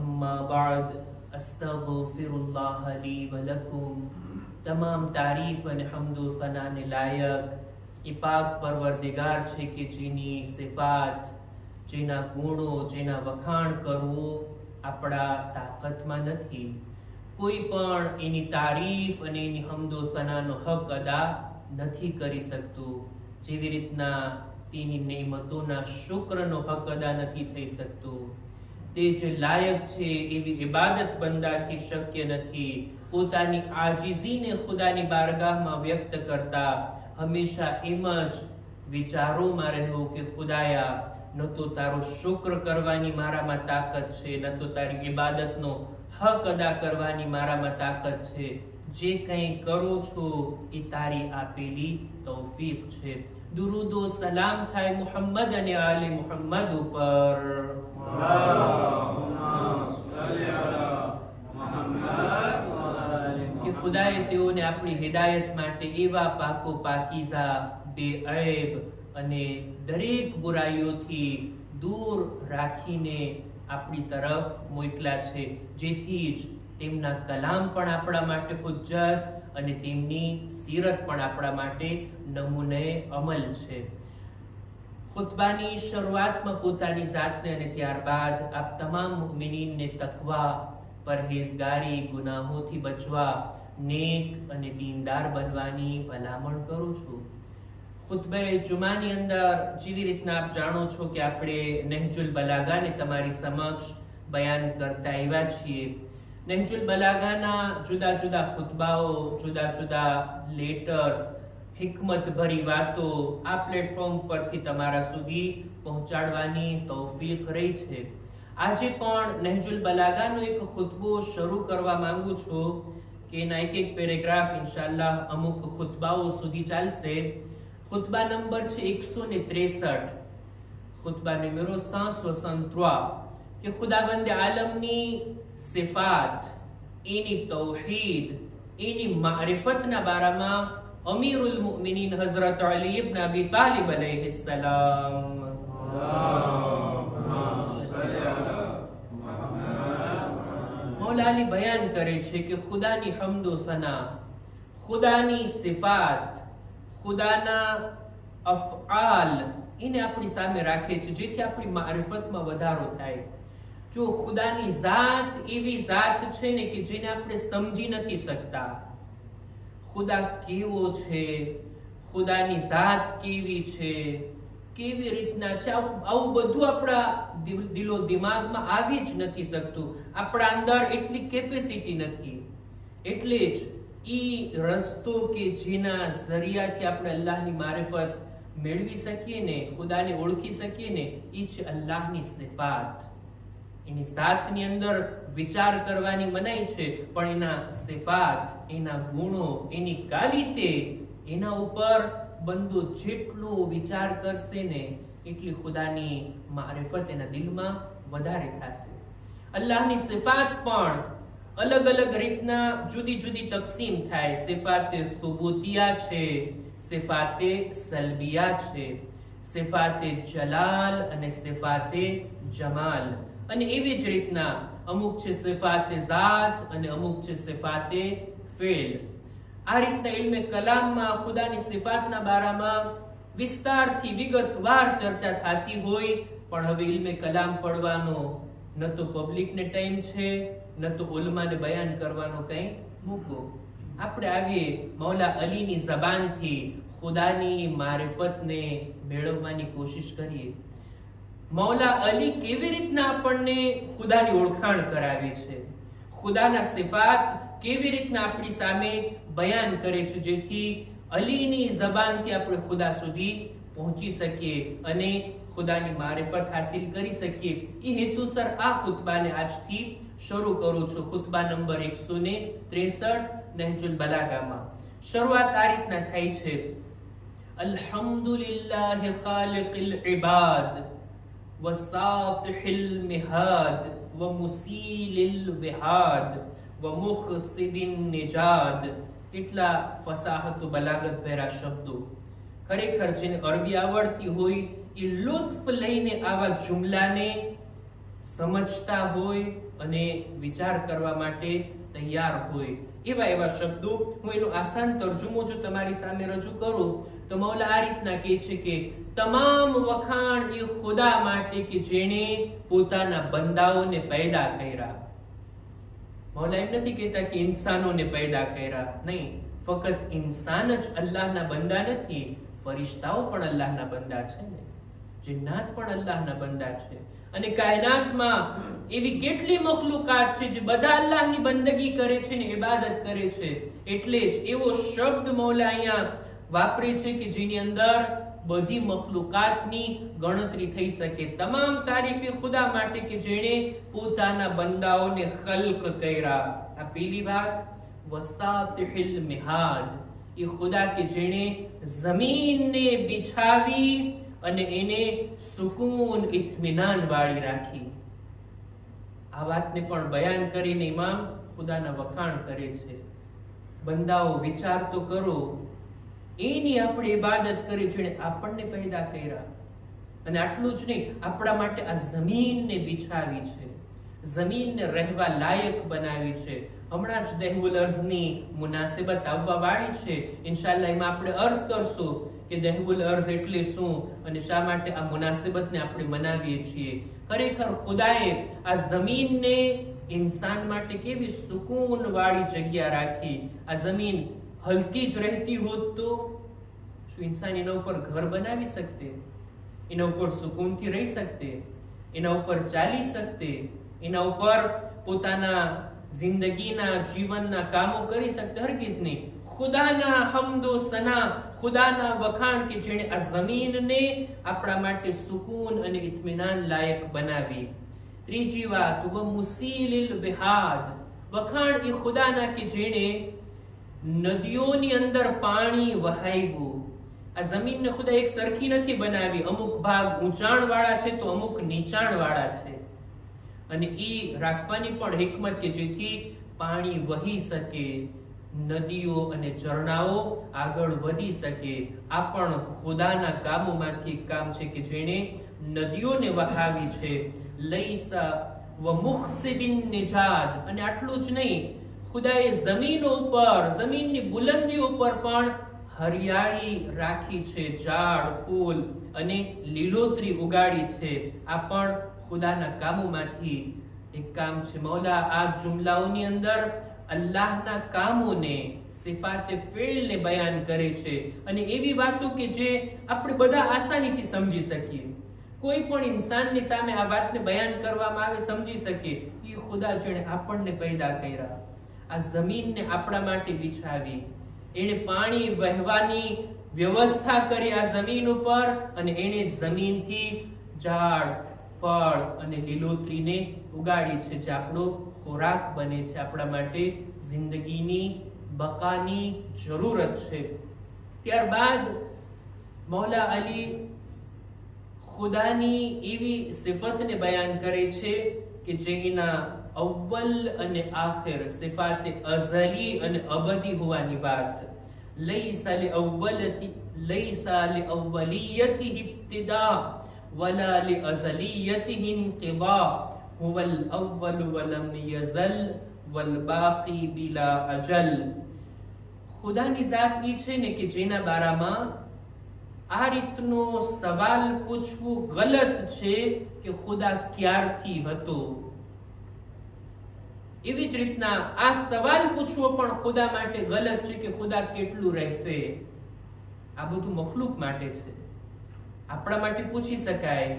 अम्मा बाद अस्तगफिरुल्लाह ली व लकुम। तमाम तारीफ અને હમદો સનાને લાયક એ પાક પરવરદિગાર છે કે જેની સિફાત, જેના ગુણો, જેના વખાણ કરવું આપણા તાકાતમાં નથી। કોઈ પણ એની તારીફ અને એની હમદો સનાનો હક અદા નથી કરી શકતું, જેવી રીતના તેની નેમતોના શુક્રનો હક અદા નથી થઈ શકતો। તે જે લાયક છે એવી ઇબાદત બંદાથી શક્ય નથી। પોતાની આજીઝીને ખુદાની બારગાહમાં વ્યક્ત કરતા હંમેશા એમ જ વિચારોમાં રહેવું કે ખુદાયા, ન તો તારો શુક્ર કરવાની મારામાં તાકાત છે, ન તો તારી ઇબાદતનો હક અદા કરવાની મારામાં તાકાત છે। જે કંઈ કરું છું એ તારી આપેલી તૌફીક છે। दुरूदो सलाम थाय मुहम्मद અને આલે મુહમ્મદ ઉપર। કે ખુદાએ તેઓને આપણી હિદાયત માટે એવા પાકો પાકીઝા, બેઐબ અને દરેક બુરાઈઓથી દૂર રાખીને આપણી તરફ મોકલ્યા છે, જેથી જ તેમના કલામ પણ આપણા માટે હુજ્જત અને તેમની સીરત પણ આપણા માટે નમૂને અમલ છે। ખુતબાની શરૂઆતમાં પોતાની જાતને અને ત્યારબાદ આપ તમામ મુમિનીનને તકવા, પરહેઝગારી, ગુનાહોથી બચવા, નેક અને દીનદાર બનવાની ભલામણ કરું છું। ખુતબે જુમાની અંદર જેવી રીતના આપ જાણો છો કે આપણે નહજુલ બલાગાને તમારી સમક્ષ બયાન કરતા આવ્યા છીએ। નહજુલ બલાગાના જુદા જુદા ખુતબાઓ, જુદા જુદા લેટર્સ, हिकमत भरी वातो आ प्लेटफॉर्म परथी तमारा सुधी पहोंचाडवानी तौफीक रही छे। आजे पण नहजुल बलागानो एक खुतबो शरू करवा मांगू छो के एना एक एक पेरेग्राफ इंशाअल्लाह अमुक खुतबाओ सुधी चालशे। खुतबा नंबर छे 163, खुतबा नंबर 163 के खुदावंद आलमनी सिफात, एनी तौहीद, एनी मारिफतना बारामां अमीरुल मुमिनीन हजरत अली इब्न अबी तालिब अलैहिस्सलाम मौला अली बयान करे छे कि खुदानी हम्दो सना, खुदानी सिफात, खुदाना अफआल इने अपनी सामे राखे छे, जेथी अपनी मारिफतमां वधारो थाय। जो खुदानी जात एवी जात छे ने कि जेने આપણે સમજી નથી શકતા। खुदा केवो छे, खुदानी जात केवी छे, केवी रीतना छे, आવું બધું આપણા દિલો દિમાગમાં આવી જ નથી શકતું। આપણા અંદર એટલી કેપેસિટી નથી। એટલે જ ઈ રસ્તો કે જેના જરિયાથી આપણે અલ્લાહની મારિફત મેળવી શકીએ ને, ખુદાને ઓળખી શકીએ ને, ઈ છે અલ્લાહની સિફાત। એની જાતની અંદર વિચાર કરવાની મનાઈ છે, પણ એના સિફાત, એના ગુણો, એની ક્વોલિટી, એના ઉપર બંદો જેટલો વિચાર કરશે ને એટલી ખુદાની મારિફત એના દિલમાં વધારે થશે। અલ્લાહની સિફાત પણ અલગ અલગ રીતના જુદી જુદી તકસીમ થાય। સિફાતે સુબૂતિયા છે, સિફાતે સલબિયા છે, સિફાતે જલાલ અને સિફાતે જમાલ। અને એવી જ રીતના અમુક છે સિફાતે જાત અને અમુક છે સિફાતે ફેલ। આ રીતના ઇલ્મે કલામમાં ખુદાની સિફાતના બારામાં વિસ્તારથી વિગતવાર ચર્ચા થતી હોય, પણ હવે ઇલ્મે કલામ પઢવાનો ન તો પબ્લિકને ટાઈમ છે, ન તો ઉલમાને બયાન કરવાનો કંઈ મૂકો। આપણે આવીએ મૌલા અલીની જબાનથી ખુદાની મારિફતને મેળવવાની કોશિશ કરીએ। मौला अली केवी रीतना आपणे खुदानी ओळखाण करावे छे, खुदाना सिफात केवी रीतना आपणी सामे बयान करे छे, जेथी अलीनी जबानथी આપણે खुदा સુધી પહોંચી શકીએ અને खुदानी मारिफत हासिल કરી શકીએ। એ હેતુસર આ ખુતબાને આજથી શરૂ કરું છું। ખુતબા નંબર 163 નહજુલ બલાગામાં શરૂઆત આ રીતના થાય છે। અલ્હમ્દુલિલ્લાહ ખાલિકિલ ઇબાદ وساطح المهاد ومسيل الوهاد ومخصب النجاد। એટલા ફસાહત બલાગત ભેરા શબ્દો ખરેખર જેને અરબી આવડતી હોય એ લુત્ફ લઈને આવા જુમલાને સમજતા હોય અને વિચાર કરવા માટે તૈયાર હોય, એવા શબ્દો. હું એનો આસાન તર્જુમો જો તમારી સામે રજૂ કરું તો મૌલા આ રીતના કહે છે કે તમામ વખાણ એ ખુદા માટે કે જેણે પોતાના બંદાઓને પેદા કર્યા. મૌલા એમ નથી કહેતા કે ઇન્સાનોને પેદા કર્યા, નહીં, ફક્ત ઇન્સાન જ અલ્લાહના બંદા નથી, ફરિશ્તાઓ પણ અલ્લાહના બંદા છે ને, જિન્નાત પણ અલ્લાહના બંદા છે. અને કાયનાતમાં એવી કેટલી મખલુકાત છે જે બધા અલ્લાહની બંદગી કરે છે ને ઇબાદત કરે છે. એટલે જ એવો શબ્દ મૌલા અહીંયા વાપરે છે કે જેની અંદર બધી મખલુકાતની ગણતરી થઈ શકે. તમામ તારીફ ખુદા માટે કે જેણે પોતાના બંદાઓને ખલ્ક કર્યા. આ પહેલી વાત. વસાતિહિલ મિહાદ, એ ખુદા કે જેણે જમીનને બિછાવી અને એને સુકૂન ઇત્મીનાન વાળી રાખી. આ વાતને પણ બયાન કરીને ઇમામ ખુદાના વખાણ કરે છે. બંદાઓ વિચાર તો કરો, એની આપણે ઇબાદત કરી જેણે આપણને પેદા કર્યા. અને આટલું જ નહીં, આપણા માટે આ જમીનને બિછાવી છે, જમીનને રહેવા લાયક બનાવી છે. હમણાં જ દહવુલ અર્ઝની મુનાસિબત આવવા વાળી છે. ઇન્શાઅલ્લાહ એમાં આપણે અર્ઝ કરશું કે દહવુલ અર્ઝ એટલે શું અને શા માટે આ મુનાસિબતને આપણે મનાવીએ છીએ. ખરેખર ખુદાએ આ જમીનને ઇન્સાન માટે કેવી સુકૂન વાળી જગ્યા રાખી. આ જમીન હલતી જ રહેતી હોત તો શું ઇન્સાન એના ઉપર ઘર બનાવી શકતે, એના ઉપર સુકૂનથી રહી શકતે, એના ઉપર ચાલી શકતે, એના ઉપર પોતાના જિંદગીના જીવનના કામો કરી શકતે? હરગીઝ નહીં. ખુદાના હમદો સના, ખુદાના વખાણ કે જેણે આ જમીનને આપણા માટે સુકૂન અને ઇત્મીનાન લાયક બનાવી. ત્રીજી વાત, વ મુસીલિલ વિહાદ, વખાણ એ ખુદાના કે જેણે નદીઓની અંદર પાણી વહાવ્યું. આ જમીનને ખુદા એક સરખી નથી બનાવી, અમુક ભાગ ઊંચાણ વાળા છે તો અમુક નીચાણ વાળા છે. અને ઈ રાખવાની પણ હિકમત કે જેથી પાણી વહી શકે, નદીઓ અને ઝરણાઓ આગળ વધી શકે. આ પણ ખુદાના કામોમાંથી એક કામ છે કે જેણે નદીઓને વહાવી છે. લૈસા વ મુખસિબિન નિજાદ, અને આટલું જ નહીં, ખુદાએ જમીન ઉપર, જમીનની બુલંદીઓ ઉપર પણ હરિયાળી રાખી છે, ઝાડ, ફૂલ અને લીલોતરી ઉગાડી છે. આ પણ ખુદાના કામોમાંથી એક કામ છે. મૌલા આ જુમલાઓની અંદર અલ્લાહના કામોને, સિફાતે ફિલને બયાન કરે છે. અને એવી વાતો કે જે આપણે બધા આસાનીથી સમજી શકીએ. કોઈ પણ ઇન્સાનની સામે આ વાતને બયાન કરવામાં આવે સમજી શકે. એ ખુદા જેણે આપણને પેદા કર્યા, આ જમીનને આપણા માટે બિછાવી, એણે પાણી વહેવાની વ્યવસ્થા કરી આ જમીન ઉપર, અને એણે જમીનથી ઝાડ, ફળ અને લીલોતરીને ઉગાડી છે જે આપણો ખોરાક બને છે, આપણા માટે જિંદગીની બકાની જરૂરત છે. ત્યારબાદ મૌલા અલી ખુદાની એવી સિફતને બયાન કરે છે કે જેના અવ્વલ અને આખિર, સિફાત અઝલી અને અબદી હોવાની વાત. લૈસા લિ અવ્વલિયતિહી ઇબ્તિદા વલા લિ અઝલિયતિહી ઇન્તિદા હુવલ અવ્વલ વલમ યઝલ વલ બાકી બિલા અજલ. ખુદાની ઝાત એ છે ને કે જેના બારામાં આ રીતનો સવાલ પૂછવું ગલત છે કે ખુદા ક્યારથી હતો. એવી જ રીતના આ સવાલ પૂછવો પણ ખુદા માટે ગલત છે કે ખુદા કેટલું રહેશે. આ બધું મખલુક માટે છે, આપણા માટે પૂછી શકાય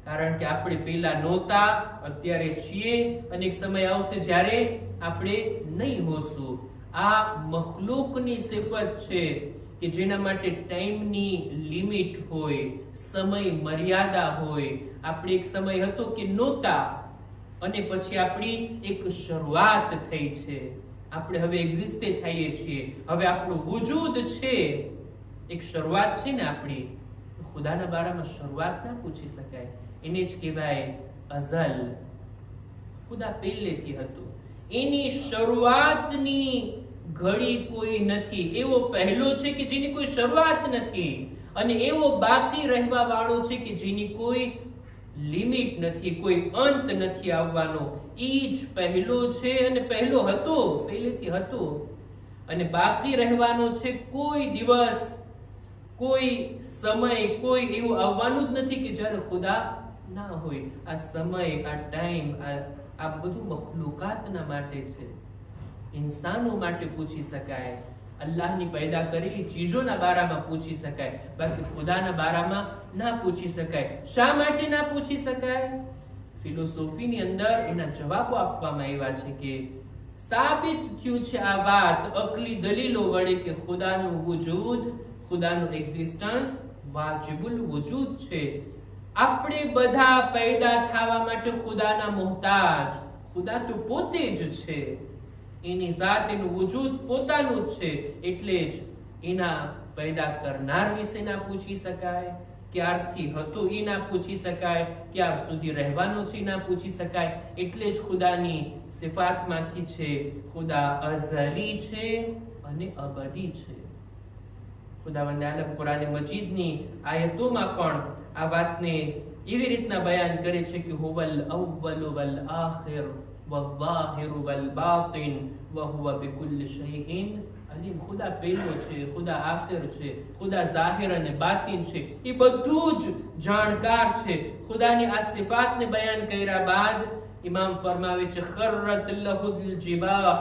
કારણ કે આપણે પહેલા નહોતા, અત્યારે છીએ અને એક સમય આવશે જ્યારે આપણે નહીં હોશું. આ મખલુકની સિફત છે કે જેના માટે ટાઈમની લિમિટ હોય, સમય મર્યાદા હોય. આપણે એક સમય હતો કે નહોતા અને પછી આપણી એક શરૂઆત થઈ છે. આપણે હવે એક્ઝિસ્ટે થઈએ છીએ, હવે આપણું વજૂદ છે, એક શરૂઆત છે ને આપણી. ખુદાના બારામાં શરૂઆત ના પૂછી શકાય, એને જ કહેવાય અઝલ. ખુદા પહેલેથી હતું, એની શરૂઆતની ઘડી કોઈ નથી. એવો પહેલો છે કે જેની કોઈ શરૂઆત નથી, અને એવો બાકી રહેવા વાળો છે કે જેની કોઈ લિમિટ નથી, કોઈ અંત નથી આવવાનો. ઈ જ પહેલો છે અને પહેલો હતો, પહેલેથી હતો અને બાકી રહેવાનો છે. કોઈ દિવસ, કોઈ સમય, કોઈ એવું આવવાનું જ નથી કે જ્યારે ખુદા ના હોય. આ સમય, આ ટાઈમ, આ બધું મખલુકાતના માટે છે. ઇન્સાનો માટે પૂછી શકાય, અલ્લાહની પેદા કરેલી ચીજોના બારામાં પૂછી શકાય, બાકી ખુદાના બારામાં ના પૂછી શકાય. શા માટે ના પૂછી શકાય? ફિલોસોફીની અંદર એના જવાબો આપવામાં આવ્યા છે કે સાબિત થયું છે આ વાત અકલી દલીલો વડે કે ખુદાનું વજૂદ, ખુદાનું એક્ઝિસ્ટન્સ વાજિબુલ વજૂદ છે. આપણે બધા પેદા થવા માટે ખુદાના મોહતાજ. ખુદા તો પોતે જ છે, એની જાત, એનું વજૂદ પોતાનું જ છે. એટલે જ એના પેદા કરનાર વિશે ના પૂછી શકાય, ક્યારથી હતો એ ના પૂછી શકાય, ક્યાર સુધી રહેવાનો છે ના પૂછી શકાય. એટલે જ ખુદાની સિફાતમાંથી છે ખુદા અઝલી છે અને અબદી છે. ખુદાવંદ આલમ કુરાન મજીદની આયતોમાં પણ આ વાતને એવી રીતના બયાન કરે છે કે હુવલ અવ્વલ વલ આખિર વઝાહિર વલ બાતિન વહુવા બિકુલ્લિ શૈઇન અલીમ. ખુદા પહેલો છે, ખુદા આખિર છે, ખુદા ઝાહિર અને બાતિન છે, એ બધું જ જાણકાર છે. ખુદાની આ સિફાતને બયાન કર્યા બાદ ઇમામ ફરમાવે છે ખરત લહુલ જીબાહ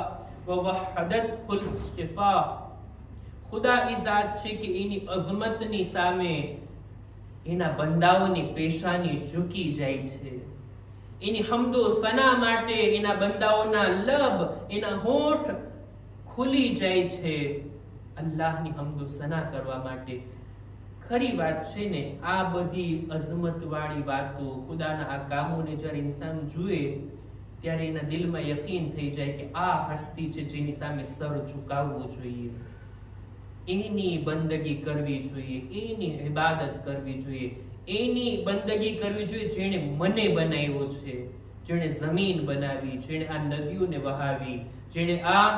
વવહદતહુલ શિફા. ખુદા ઈ ઝાત છે કે એની અઝમતની સામે એના બંદાઓની પેશાની ઝૂકી જાય છે. એની હમદો સના માટે એના બંદાઓના લબ, એના હોઠ ખુલી જાય છે અલ્લાહની હમદો સના કરવા માટે. ખરી વાત છે ને, આ બધી અઝમત વાળી વાતો, ખુદાના આ કામોને જ્યારે ઇન્સાન જુએ ત્યારે એના દિલમાં યકીન થઈ જાય કે આ હસ્તી છે જેની સામે સર ઝુકાવવું જોઈએ, એની બંદગી કરવી જોઈએ, એની ઇબાદત કરવી જોઈએ, એની બંદગી કરવી જોઈએ જેણે મને બનાવ્યો છે, જેણે જમીન બનાવી, જેણે આ નદીઓને વહાવી, જેણે આ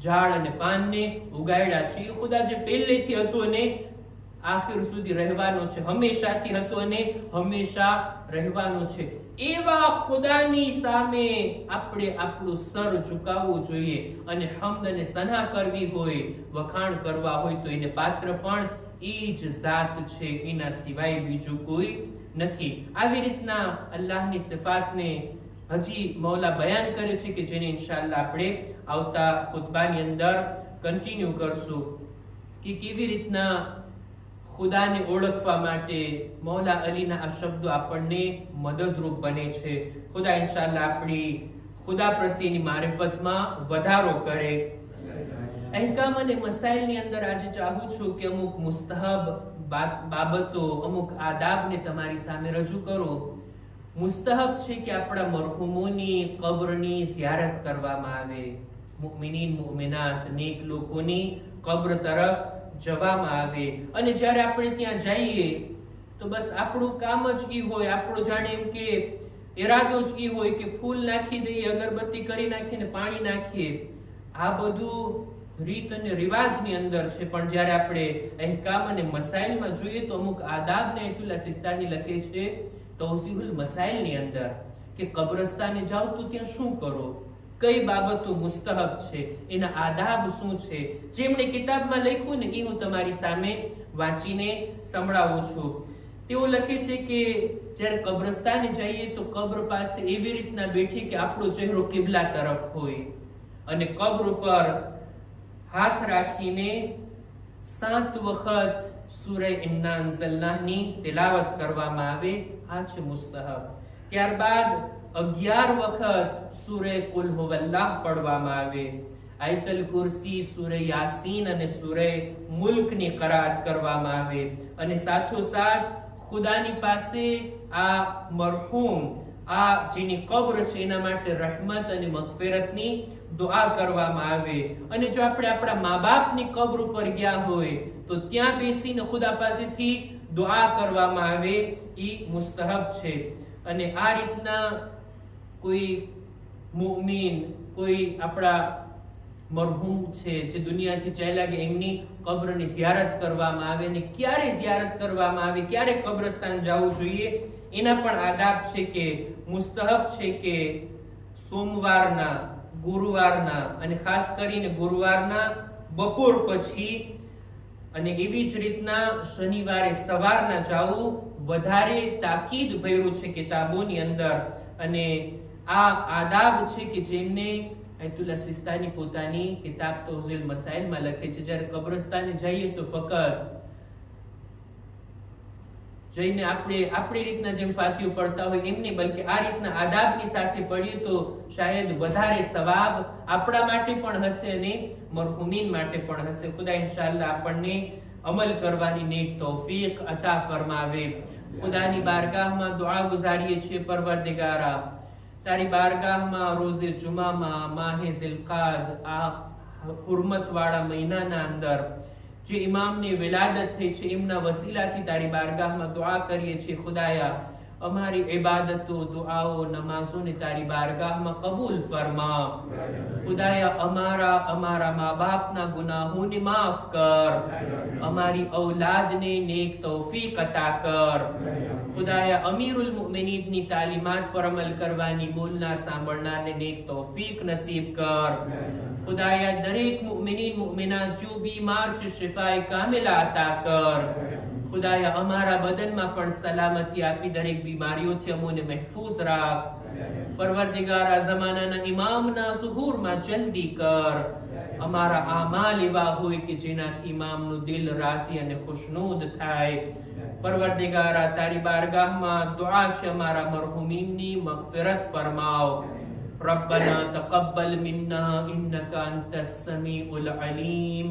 ઝાડ અને પાનને ઉગાડ્યા છે. એ ખુદા જે પહેલેથી હતો ને આખિર સુધી રહેવાનો છે, હંમેશાથી હતો અને હંમેશા રહેવાનો છે. એવા ખુદાની સામે આપણે આપણું સર ઝુકાવવું જોઈએ અને હમદ અને સના કરવી હોય, વખાણ કરવા હોય તો એને પાત્ર પણ એ જ ઝાત છે, એના સિવાય બીજું કોઈ નથી. આવી રીતના અલ્લાહની સિફાતને હજી મૌલા બયાન કરે છે કે જેને ઇન્શાઅલ્લાહ આપણે આવતા ખુતબાની અંદર કન્ટિન્યુ કરશું કે કેવી રીતના ખુદાને ઓળખવા માટે મૌલા અલીના આ શબ્દો આપણને મદદરૂપ બને છે. ખુદા ઇન્શાઅલ્લાહ આપણી ખુદા પ્રત્યેની મારિફતમાં વધારો કરે. અહેકામ અને મસાઇલની અંદર આજે ચાહું છું કે અમુક મુસ્તહબ બાબતો, અમુક આદાબને તમારી સામે રજૂ કરો. મુસ્તહબ છે કે આપણા મરહુમોની કબ્રની ઝિયારત કરવામાં આવે, મુમિનીન મુમિનાત નેક લોકોની કબ્ર તરફ જવામાં આવે. અને જ્યારે આપણે ત્યાં જઈએ તો બસ આપણું કામ જ ઈ હોય, આપણો જાણે એમ કે ઈરાદો જ ઈ હોય કે ફૂલ નાખી દઈએ, અગરબત્તી કરી નાખીને પાણી નાખીએ. આ બધું રીત અને રિવાજની અંદર છે. પણ જ્યારે આપણે અહેકામ અને મસાઇલમાં જોઈએ તો અમુક આદાબને આયતુલ્લાહ સિસ્તાની લખે છે તૌઝીહુલ મસાઇલની અંદર કે કબ્રસ્તાને જાઓ તો ત્યાં શું કરો, કઈ બાબતો મુસ્તહબ છે, એના આદાબ શું છે. જેમણે કિતાબમાં લખ્યું ને એ હું તમારી સામે વાંચીને સંભળાવું છું. તેઓ લખે છે કે જ્યારે કબ્રસ્તાને જઈએ તો કબ્ર પાસે એવી રીતના બેઠી કે આપણો ચહેરો કિબલા તરફ હોય અને કબ્ર ઉપર હાથ રાખીને 7 વખત સૂરે ઇન્ના અંઝલનાહની તિલાવત કરવામાં આવે. આ છે મુસ્તહબ. ત્યારબાદ 11 વખત સૂરે કુલ હુવલ્લાહ પઢવામાં આવે. આયતુલ કુરસી, સૂરે યાસીન અને સૂરે મુલ્કની કરાત કરવામાં આવે. અને સાથોસાથ ખુદાની પાસે આ મરહૂમ, આ જેની કબ્ર છે એના માટે રહમત અને મગફિરતની દુઆ કરવામાં આવે. અને જો આપણે આપણા મા બાપની કબ્ર ઉપર ગયા હોય તો ત્યાં બેસીને ખુદા પાસેથી દુઆ કરવામાં આવે. ઈ મુસ્તહબ છે. અને આ રીતના કોઈ મુમિન, કોઈ આપણા મરહૂમ છે જે દુનિયાથી ચાલ્યા ગયા એમની કબ્રની ઝિયારત કરવામાં આવે અને ક્યારે ઝિયારત કરવામાં આવે, ક્યારે કબ્રસ્તાન જવું જોઈએ એના પણ આદાબ છે કે મુસ્તહબ છે કે સોમવારના, ગુરુવારના અને ખાસ કરીને ગુરુવારના બપોર પછી અને એવી જ રીતના શનિવારે સવારના જવું વધારે તાકીદ ભર્યું છે કિતાબોની અંદર. અને આ આદાબ છે કે જેમને આયતુલ્લાહ સિસ્તાની પોતાની કિતાબ તૌઝીલ મસાઇલમાં લખે છે. જ્યારે કબ્રસ્તાને જઈએ તો ફક્ત જઈને આપણી રીતના જેમ ફાતિહો પડતા હોય એમ નહીં, બલકે આ રીતના આદાબની સાથે પડીએ તો શાયદ વધારે સવાબ આપણા માટે પણ હશે અને મરહુમીન માટે પણ હશે. ખુદા ઇન્શાઅલ્લાહ આપણને અમલ કરવાની નેક તૌફીક અતા ફરમાવે. ખુદાની બારગાહમાં દુઆ ગુજારીએ છીએ, પરવરદિગારા તારી બારગાહમાં રોઝે જુમામાં માહે ઝિલકાદ આ હુરમત વાળા મહિનાના અંદર જે ઇમામને વિલાદત થઈ છે એમના વસીલાથી તારી બારગાહમાં દુઆ કરીએ છીએ. ખુદાયા અમારી ઇબાદતો, દુઆઓ, નમાઝોને તારી બારગાહમાં કબૂલ ફરમા. ખુદાયા અમારા મા બાપના ગુનાહોને માફ કર. અમારી ઔલાદને નેક તૌફીક અતા કર. ખુદાયા અમીરુલ મુમિનીનની તાલીમાત પર અમલ કરવાની બોલનાર સાંભળનારને નેક તૌફીક નસીબ કર. ખુદાયા દરેક મુમિનીન મુમિનાત જો બીમાર છે શિફાએ કામિલા અતા કર. ખુદાયા અમારા બદનમાં પણ સલામતી આપી દરેક બીમારીઓથી અમોને મહેફૂઝ રાખ. પરવરદિગાર ઝમાનાના ઇમામના ઝુહૂરમાં જલ્દી કર. અમારા આમાલ એવા હોય કે જેનાથી ઇમામનું દિલ રાજી અને ખુશનૂદ થાય. પરવરદિગાર તારી બારગાહમાં દુઆ છે અમારા મરહુમીનની મગફિરત ફરમાવ. ربنا تقبل منا إنك أنت السميع العليم